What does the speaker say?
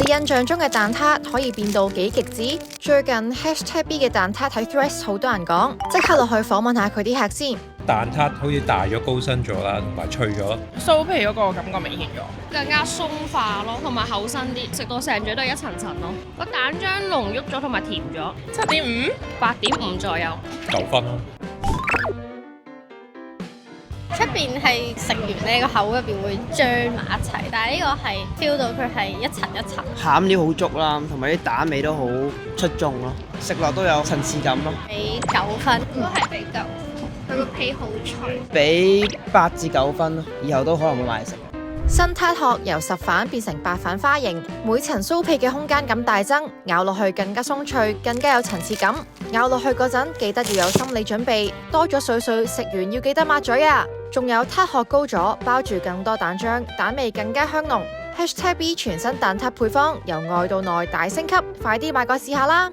印象中嘅蛋撻可以變到幾極致？最近 #B 嘅蛋撻喺 Threads 好多人講，即刻落去訪問下佢啲客先。蛋撻好似大咗、高身咗啦，同埋脆咗。酥皮嗰個感覺明顯咗，更加鬆化咯，同埋厚身啲，食到成嘴都係一層層咯。個蛋漿濃郁咗，同埋甜咗。7.5、8.5左右。9分咯。出邊係食完呢個口入邊會漿埋一齊，但係呢個係 feel 到佢係一層一層。餡料好足啦，同埋啲蛋味都好出眾咯，食落都有層次感咯。俾9分，都係俾9分，佢個皮好脆。俾8至9分咯，以後都可能會買食。新撻殼由10瓣變成8瓣花形，每層酥皮嘅空間感大增，咬落去更加鬆脆，更加有層次感。咬落去嗰陣記得要有心理準備，多咗水水，食完要記得抹嘴啊！仲有撻殼高咗，包住更多蛋漿，蛋味更加香濃。#B 全新蛋撻配方由外到內大升級，快啲買個試下啦！